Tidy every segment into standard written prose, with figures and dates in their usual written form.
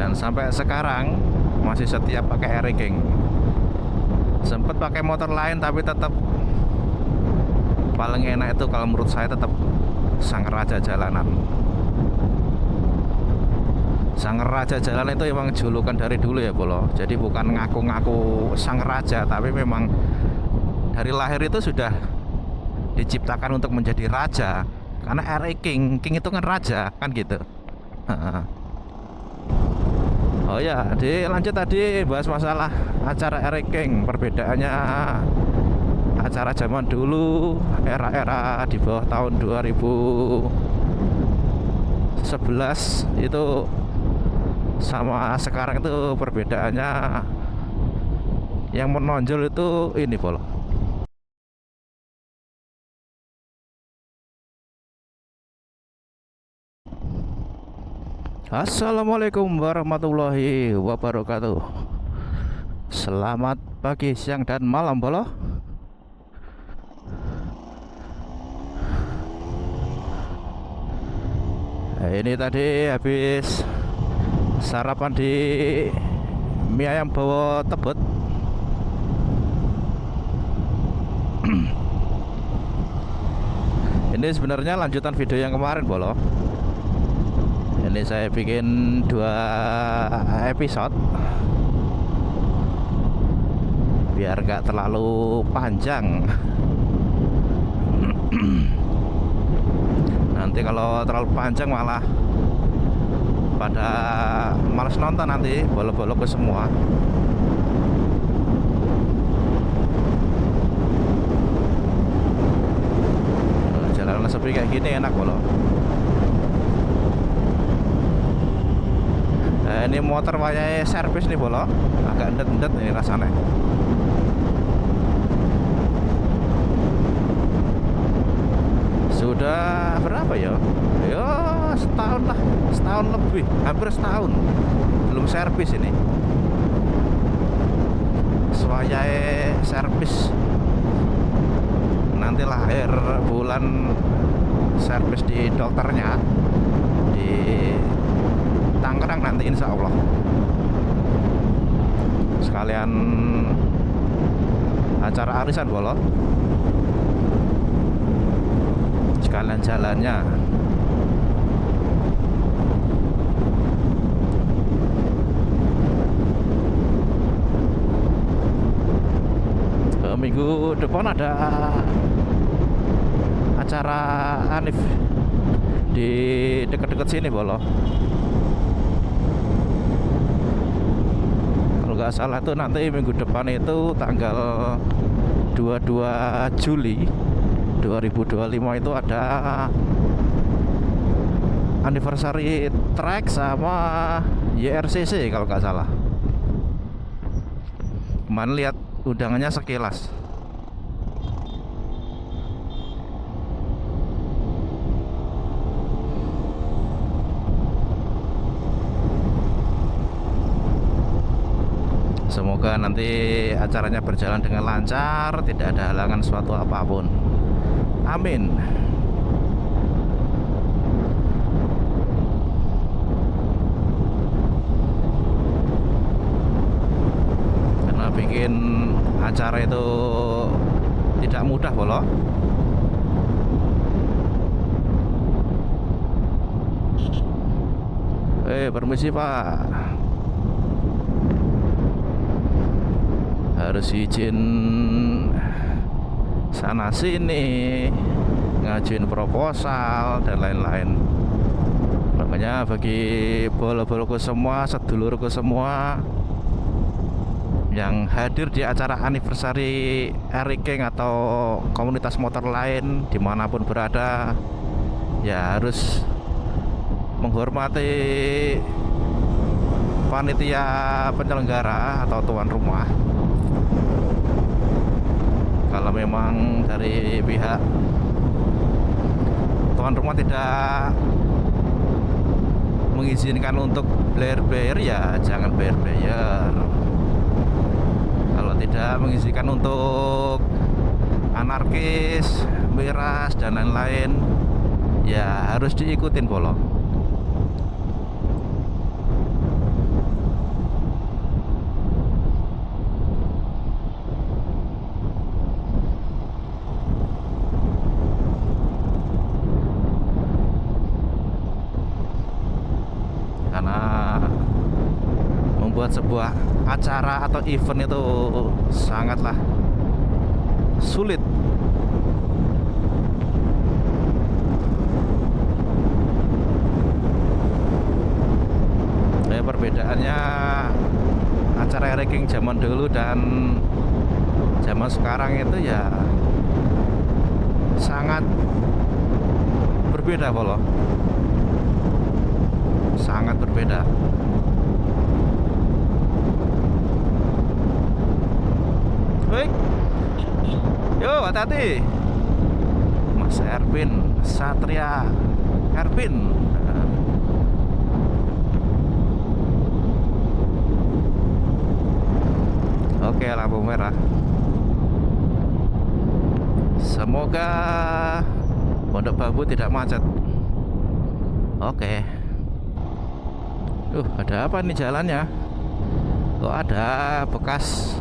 Dan sampai sekarang masih setia pakai Air King. Sempet pakai motor lain tapi tetap paling enak itu kalau menurut saya tetap Sang Raja Jalanan. Sang Raja Jalanan itu emang julukan dari dulu ya Bolo. Jadi bukan ngaku-ngaku Sang Raja, tapi memang dari lahir itu sudah diciptakan untuk menjadi raja. Karena Air King, King itu kan raja, kan gitu. Oh ya, lanjut tadi bahas masalah acara Air King. Perbedaannya acara zaman dulu, era-era di bawah tahun 2011 itu sama sekarang itu perbedaannya yang menonjol itu ini Bolo. Assalamualaikum warahmatullahi wabarakatuh. Selamat pagi, siang, dan malam Bolo. Ini tadi habis sarapan di mie ayam bawa tebet. Ini sebenarnya lanjutan video yang kemarin Bolo. Ini saya bikin 2 episode biar gak terlalu panjang. Nanti kalau terlalu panjang malah pada males nonton, nanti bolo-bolo ke semua. Jalan sepi kayak gini enak Bolo. Ini motor wayai servis nih Bolo, agak endet-endet ini rasanya. Sudah berapa ya? Ya setahun lah, setahun lebih, hampir setahun belum servis ini. Wayai servis, nantilah akhir bulan servis di dokternya di Tangerang nanti insya Allah. Sekalian acara arisan Bolo, sekalian jalannya. Minggu depan ada acara Anif di dekat-dekat sini Bolo. Kalau nggak salah tuh nanti minggu depan itu tanggal 22 Juli 2025 itu ada anniversary track sama YRCC kalau nggak salah. Kemarin lihat undangannya sekilas. Semoga nanti acaranya berjalan dengan lancar, tidak ada halangan suatu apapun. Amin. Karena bikin acara itu tidak mudah Bolo. Permisi Pak, harus izin sana sini, ngajuin proposal dan lain-lain. Makanya bagi bolo-boloku semua, sedulurku semua yang hadir di acara anniversary Air King atau komunitas motor lain dimanapun berada, ya harus menghormati panitia penyelenggara atau tuan rumah. Kalau memang dari pihak tuan rumah tidak mengizinkan untuk bayar-bayar, ya jangan bayar-bayar. Kalau tidak mengizinkan untuk anarkis, miras dan lain-lain, ya harus diikutin Bolo. buat sebuah acara atau event itu sangatlah sulit. Perbedaannya acara ranking zaman dulu dan zaman sekarang itu ya sangat berbeda Polo, sangat berbeda. Baik, yo hati-hati Mas Erwin Satria Erwin. Oke, lampu merah. Semoga Pondok Bambu tidak macet. Oke. Ada apa nih jalannya? Kok ada bekas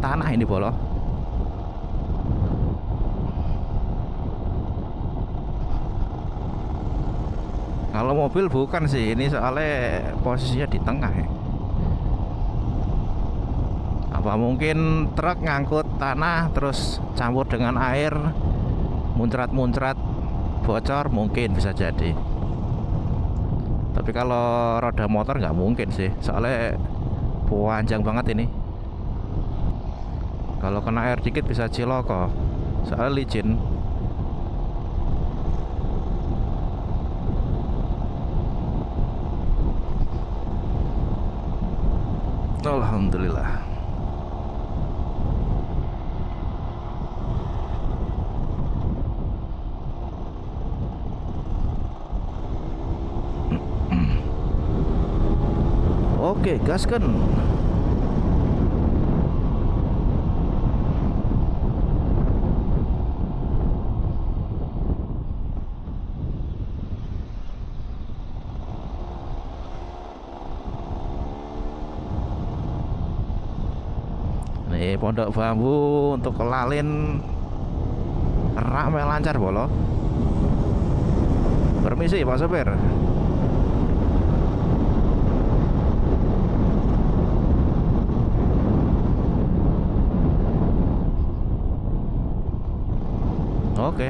tanah ini Polo? Kalau mobil bukan sih, ini soalnya posisinya di tengah ya. Apa mungkin truk ngangkut tanah terus campur dengan air, muncrat-muncrat bocor, mungkin bisa jadi. Tapi kalau roda motor nggak mungkin sih, soalnya panjang banget ini. Kalau kena air dikit bisa ciloko, soalnya licin. Alhamdulillah. Oke, gaskan. Nih Pondok Bambu untuk Lalin ramai lancar Bolo. Permisi Pak Sopir. Oke.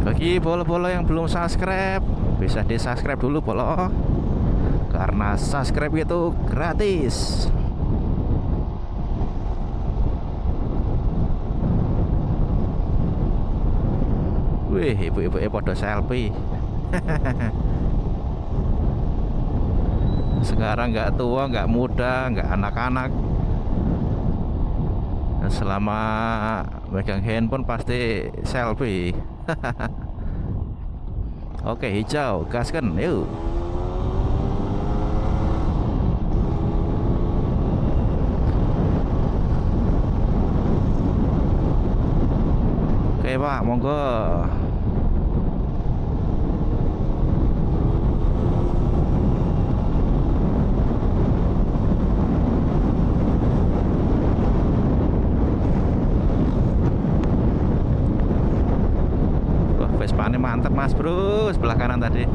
Bagi bolo-bolo yang belum subscribe, bisa di subscribe dulu Bolo, karena subscribe itu gratis. Wih, ibu-ibu pada selfie. Sekarang nggak tua, nggak muda, nggak anak-anak, selama megang handphone pasti selfie. Oke, hijau, gaskan, yuk. Oke Pak, monggo. Vespanya mantap Mas Bro, sebelah kanan tadi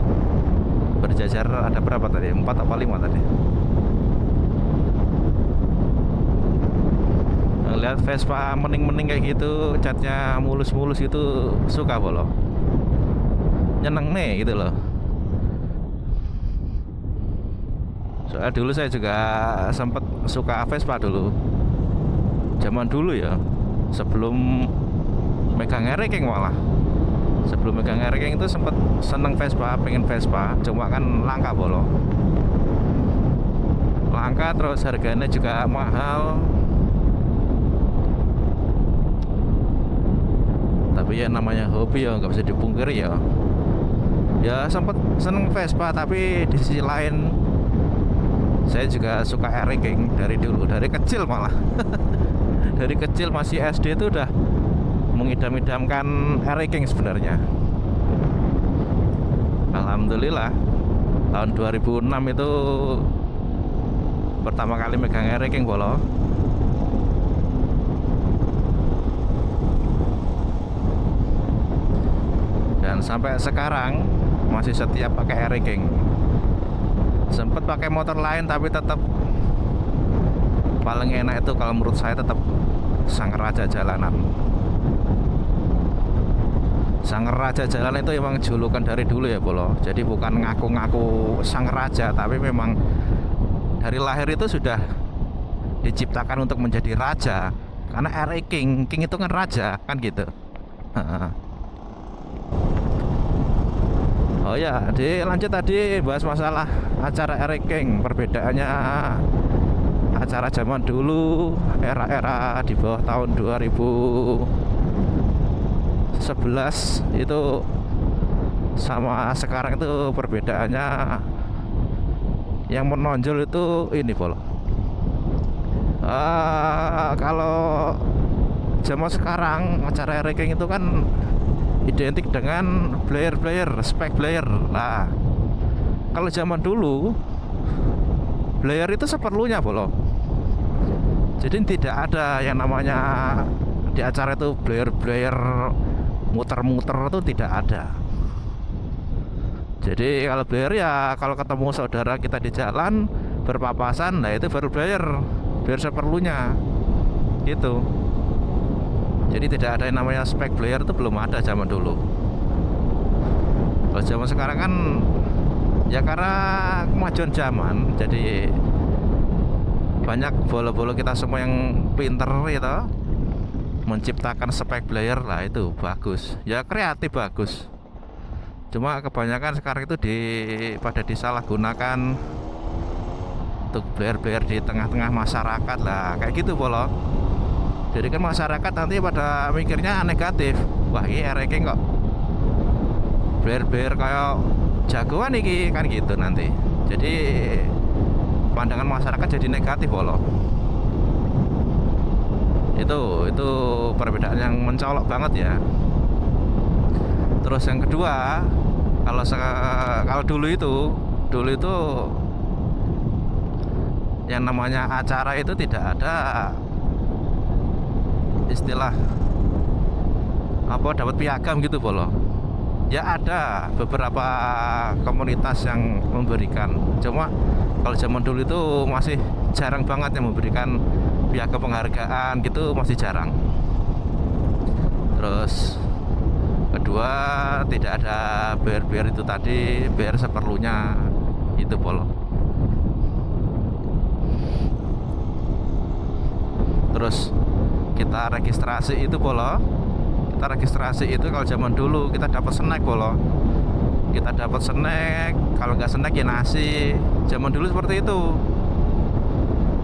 berjajar ada berapa tadi? 4 atau 5 tadi? Lihat Vespa mening-mening kayak gitu, catnya mulus-mulus itu suka Bolo, nyeneng nih gitu loh. Soalnya dulu saya juga sempet suka Vespa dulu, zaman dulu ya, sebelum megang ranking malah. Sebelum megang ranking itu sempet seneng Vespa, pengen Vespa, cuma kan langka Bolo, langka, terus harganya juga mahal. Tapi ya namanya hobi ya, nggak bisa dipungkiri ya. Ya sempet seneng Vespa, tapi di sisi lain saya juga suka ranking dari dulu, dari kecil malah. Dari kecil masih SD itu udah mengidam-idamkan ranking sebenarnya. Alhamdulillah tahun 2006 itu pertama kali megang ranking Bolo. Dan dan sampai sekarang masih setia pakai King. Sempet pakai motor lain tapi tetap paling enak itu kalau menurut saya tetap sang raja jalanan. Sang raja jalanan itu emang julukan dari dulu ya Bolo. Jadi bukan ngaku-ngaku sang raja, tapi memang dari lahir itu sudah diciptakan untuk menjadi raja. Karena King itu kan raja kan gitu. Oh ya, lanjut tadi bahas masalah acara King. Perbedaannya acara zaman dulu, era-era di bawah tahun 2011 itu sama sekarang itu perbedaannya yang menonjol itu ini Polo. Kalau zaman sekarang acara King itu kan identik dengan player, spek player. Nah, kalau zaman dulu player itu seperlunya Polo. Jadi tidak ada yang namanya di acara itu player muter-muter itu tidak ada. Jadi kalau player ya kalau ketemu saudara kita di jalan berpapasan, nah itu baru player seperlunya gitu. Jadi tidak ada yang namanya spek player itu belum ada zaman dulu. Kalau zaman sekarang kan ya karena kemajuan zaman, jadi banyak bolo-bolo kita semua yang pinter gitu menciptakan spek player lah, itu bagus. Ya kreatif bagus. Cuma kebanyakan sekarang itu pada disalahgunakan untuk player di tengah-tengah masyarakat lah, kayak gitu Bolo. Jadi kan masyarakat nanti pada mikirnya negatif. Wah ini King kok player kayak jagoan iki kan gitu nanti. Jadi pandangan masyarakat jadi negatif Bolo. Itu perbedaan yang mencolok banget ya. Terus yang kedua, kalau dulu itu yang namanya acara itu tidak ada istilah apa dapat piagam gitu Bolo. Ya ada beberapa komunitas yang memberikan, cuma kalau zaman dulu itu masih jarang banget yang memberikan piagam penghargaan gitu, masih jarang. Terus kedua, tidak ada bayar itu tadi, bayar seperlunya itu Polo. Terus kita registrasi itu Polo. Kita registrasi itu kalau zaman dulu kita dapat snack Polo. Kita dapat snack, kalau nggak snack ya nasi. Zaman dulu seperti itu.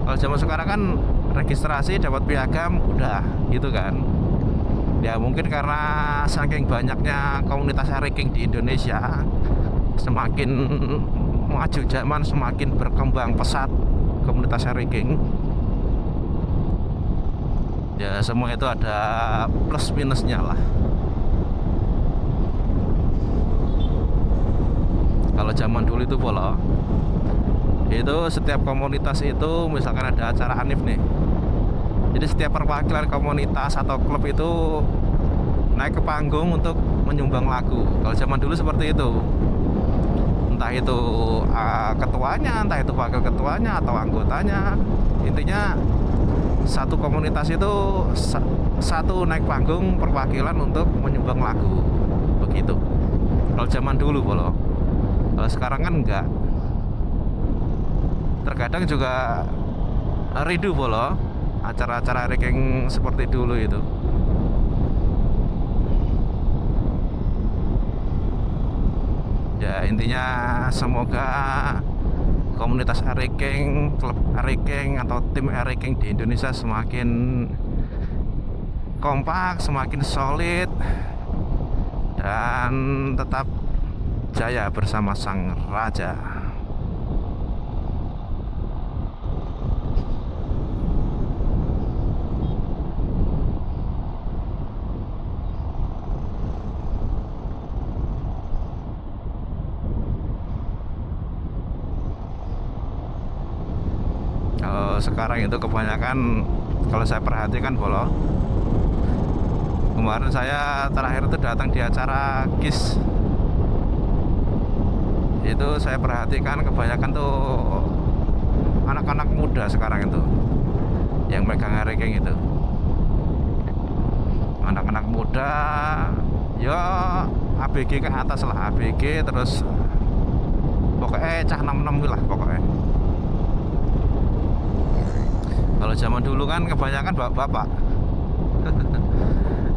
Kalau zaman sekarang kan registrasi dapat piagam udah gitu kan. Ya mungkin karena saking banyaknya komunitas King di Indonesia, semakin maju zaman semakin berkembang pesat komunitas King. Ya semua itu ada plus minusnya lah. Kalau zaman dulu itu Polo, itu setiap komunitas itu misalkan ada acara Hanif nih, jadi setiap perwakilan komunitas atau klub itu naik ke panggung untuk menyumbang lagu. Kalau zaman dulu seperti itu, entah itu ketuanya, entah itu wakil ketuanya atau anggotanya, intinya satu komunitas itu satu naik panggung perwakilan untuk menyumbang lagu, begitu. Kalau zaman dulu Polo. Kalau sekarang kan enggak. Terkadang juga rindu Polo acara-acara King seperti dulu itu. Ya intinya semoga komunitas King, klub King atau tim King di Indonesia semakin kompak, semakin solid dan tetap jaya bersama sang raja. Kalau sekarang itu kebanyakan, kalau saya perhatikan Polo, Kemarin saya terakhir itu datang di acara KIS, itu saya perhatikan kebanyakan tuh anak-anak muda sekarang itu yang megang ranking itu. Anak-anak muda ya ABG ke atas lah, ABG terus pokoknya cah 66 lah pokoknya. Kalau zaman dulu kan kebanyakan bapak-bapak.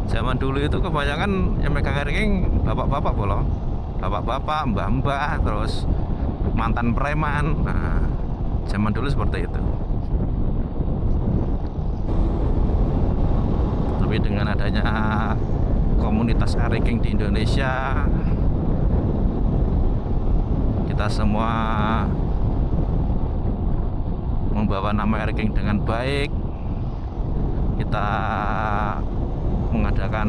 Zaman dulu itu kebanyakan yang megang ranking bapak-bapak bolong, bapak-bapak, mbah-mbah, terus mantan preman. Nah, zaman dulu seperti itu. Tapi dengan adanya komunitas ranking di Indonesia, kita semua membawa nama ranking dengan baik. Kita mengadakan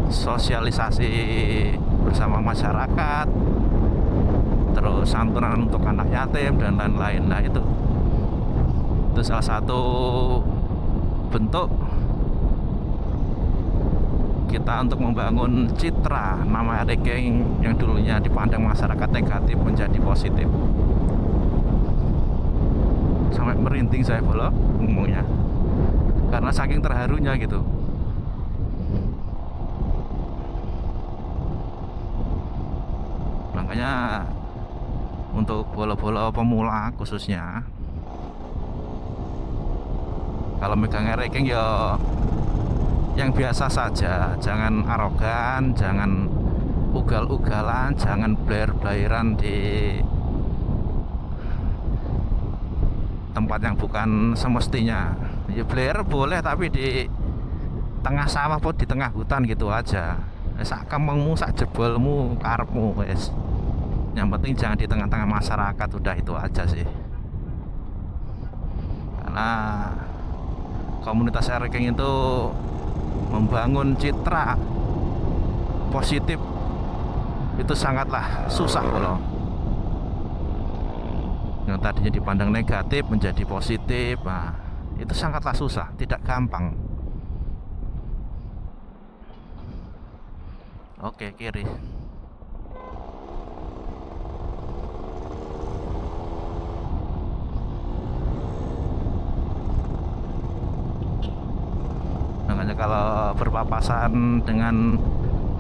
sosialisasi bersama masyarakat, terus santunan untuk anak yatim dan lain-lain. Nah itu salah satu bentuk kita untuk membangun citra nama ranking yang dulunya dipandang masyarakat negatif menjadi positif. Sampai merinding saya boleh ngomongnya, karena saking terharunya gitu. Makanya untuk bola-bola pemula khususnya, kalau megang ranking ya yang biasa saja, jangan arogan, jangan ugal-ugalan, jangan blair-blairan di tempat yang bukan semestinya. Ya blair boleh, tapi di tengah sawah pun, di tengah hutan gitu aja. Sak kampungmu, sak jebolmu, karepmu wes. Yang penting jangan di tengah-tengah masyarakat, udah itu aja sih. Karena komunitas ranking itu membangun citra positif itu sangatlah susah loh. Yang tadinya dipandang negatif menjadi positif, nah, itu sangatlah susah, tidak gampang. Oke, kiri. Makanya kalau berpapasan dengan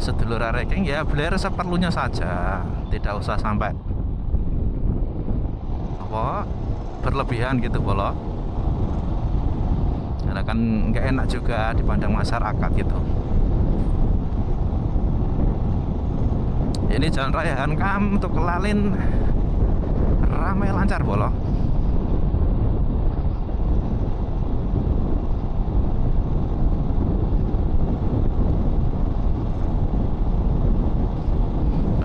sedulur ranking ya blair seperlunya saja, tidak usah sampai apa berlebihan gitu bolok. Karena kan nggak enak juga dipandang masyarakat gitu. Ini jalan raya Hankam untuk ke Lalin ramai lancar bolok.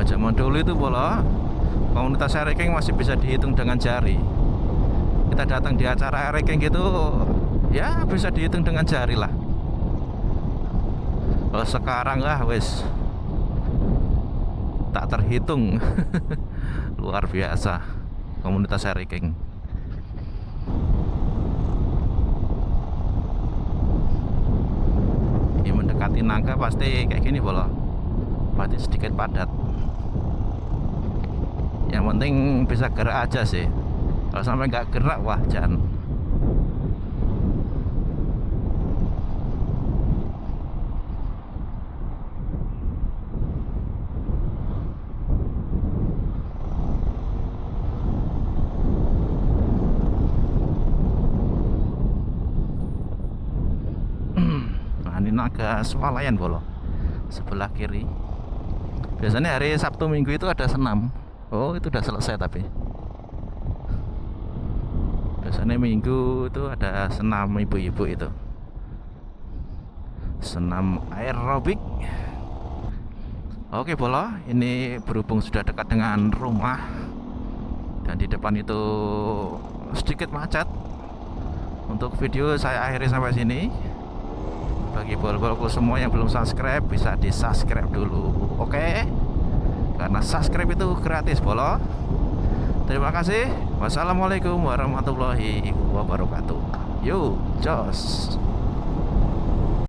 Zaman dulu itu bola komunitas ranking masih bisa dihitung dengan jari. Kita datang di acara ranking gitu ya bisa dihitung dengan jari lah. Kalau sekarang wes tak terhitung. Luar biasa komunitas ranking. Ini mendekati Nangka pasti kayak gini bola, pasti sedikit padat. Yang penting bisa gerak aja sih. Kalau sampai nggak gerak, wah jangan. Nah ini Naga Swalayan bolo sebelah kiri. Biasanya hari Sabtu Minggu itu ada senam. Oh itu udah selesai, tapi biasanya Minggu itu ada senam ibu-ibu itu, senam aerobik. Oke bola, ini berhubung sudah dekat dengan rumah dan di depan itu sedikit macet, untuk video saya akhiri sampai sini. Bagi bol-bolku semua yang belum subscribe, bisa di subscribe dulu, oke? Karena subscribe itu gratis bolo. Terima kasih. Wassalamualaikum warahmatullahi wabarakatuh. Yo, jos.